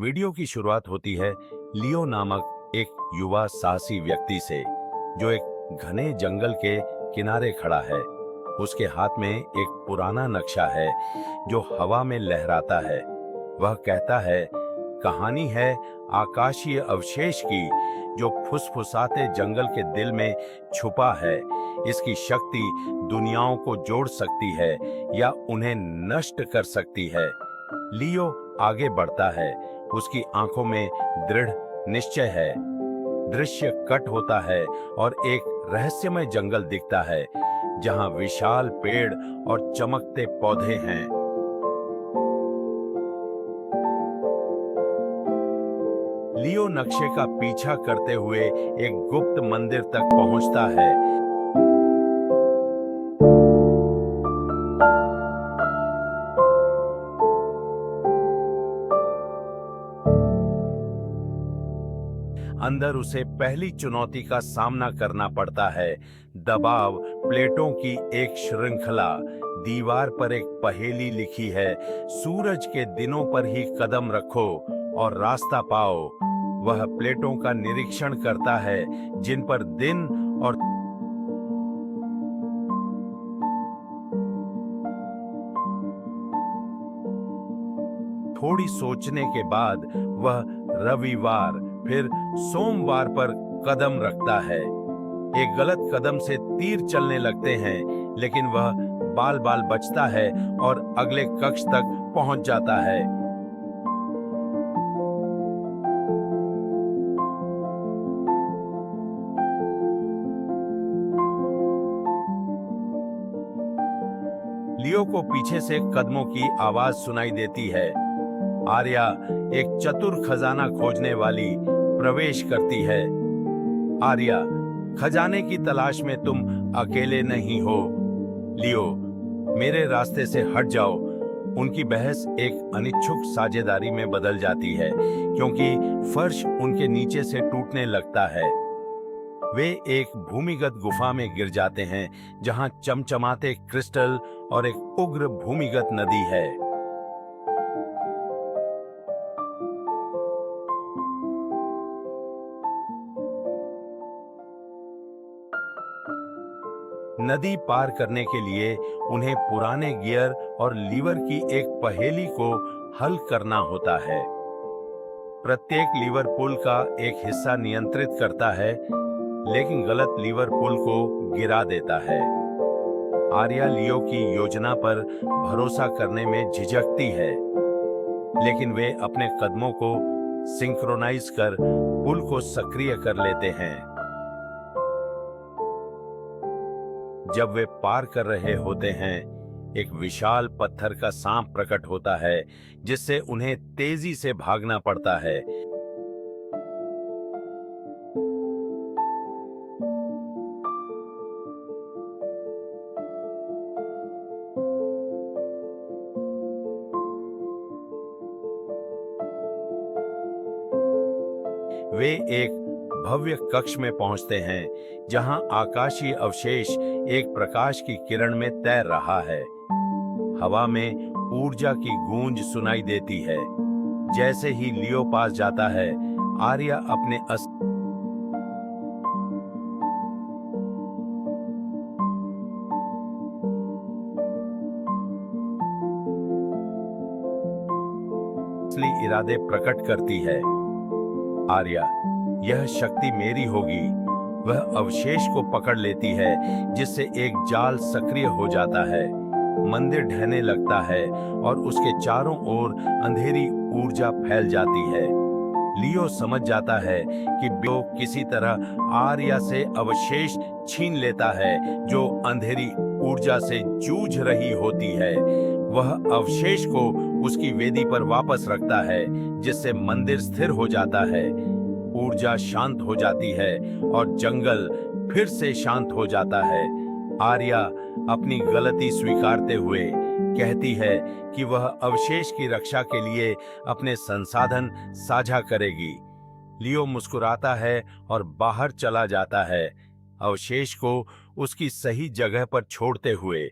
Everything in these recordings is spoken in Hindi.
वीडियो की शुरुआत होती है लियो नामक एक युवा साहसी व्यक्ति से, जो एक घने जंगल के किनारे खड़ा है। उसके हाथ में एक पुराना नक्शा है जो हवा में लहराता है। वह कहता है, कहानी है आकाशीय अवशेष की, जो फुसफुसाते जंगल के दिल में छुपा है। इसकी शक्ति दुनियाओं को जोड़ सकती है या उन्हें नष्ट कर सकती है। लियो आगे बढ़ता है। उसकी आंखों में दृढ़ निश्चय है। दृश्य कट होता है और एक रहस्यमय जंगल दिखता है, जहां विशाल पेड़ और चमकते पौधे हैं। लियो नक्शे का पीछा करते हुए एक गुप्त मंदिर तक पहुंचता है। अंदर उसे पहली चुनौती का सामना करना पड़ता है। दबाव, प्लेटों की एक श्रृंखला। दीवार पर एक पहेली लिखी है, सूरज के दिनों पर ही कदम रखो और रास्ता पाओ। वह प्लेटों का निरीक्षण करता है, जिन पर दिन और थोड़ी सोचने के बाद वह रविवार फिर सोमवार पर कदम रखता है। एक गलत कदम से तीर चलने लगते हैं, लेकिन वह बाल बाल बचता है और अगले कक्ष तक पहुंच जाता है। लियो को पीछे से कदमों की आवाज सुनाई देती है। आर्या, एक चतुर खजाना खोजने वाली, प्रवेश करती है। आर्या, खजाने की तलाश में तुम अकेले नहीं हो। लियो, मेरे रास्ते से हट जाओ। उनकी बहस एक अनिच्छुक साझेदारी में बदल जाती है, क्योंकि फर्श उनके नीचे से टूटने लगता है। वे एक भूमिगत गुफा में गिर जाते हैं, जहां चमचमाते क्रिस्टल और एक उग्र भूमिगत नदी है। नदी पार करने के लिए उन्हें पुराने गियर और लीवर की एक पहेली को हल करना होता है। प्रत्येक लीवर पुल का एक हिस्सा नियंत्रित करता है, लेकिन गलत लीवर पुल को गिरा देता है। आर्या लियो की योजना पर भरोसा करने में झिझकती है, लेकिन वे अपने कदमों को सिंक्रोनाइज कर पुल को सक्रिय कर लेते हैं। जब वे पार कर रहे होते हैं, एक विशाल पत्थर का सांप प्रकट होता है, जिससे उन्हें तेजी से भागना पड़ता है। वे एक भव्य कक्ष में पहुंचते हैं, जहां आकाशीय अवशेष एक प्रकाश की किरण में तैर रहा है। हवा में ऊर्जा की गूंज सुनाई देती है। जैसे ही लियो पास जाता है, आर्या अपने असली इरादे प्रकट करती है। आर्या, यह शक्ति मेरी होगी। वह अवशेष को पकड़ लेती है, जिससे एक जाल सक्रिय हो जाता है। मंदिर ढहने लगता है और उसके चारों ओर अंधेरी ऊर्जा फैल जाती है। लियो समझ जाता है कि वो किसी तरह आर्या से अवशेष छीन लेता है, जो अंधेरी ऊर्जा से जूझ रही होती है। वह अवशेष को उसकी वेदी पर वापस रखता है, जिससे मंदिर स्थिर हो जाता है। ऊर्जा शांत हो जाती है और जंगल फिर से शांत हो जाता है। आर्या अपनी गलती स्वीकारते हुए कहती है कि वह अवशेष की रक्षा के लिए अपने संसाधन साझा करेगी। लियो मुस्कुराता है और बाहर चला जाता है, अवशेष को उसकी सही जगह पर छोड़ते हुए।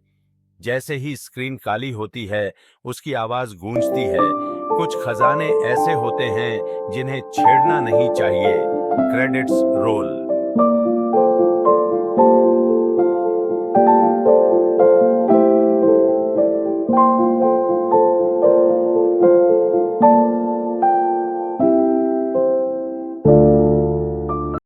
जैसे ही स्क्रीन काली होती है, उसकी आवाज गूंजती है, कुछ खजाने ऐसे होते हैं जिन्हें छेड़ना नहीं चाहिए। Credits role.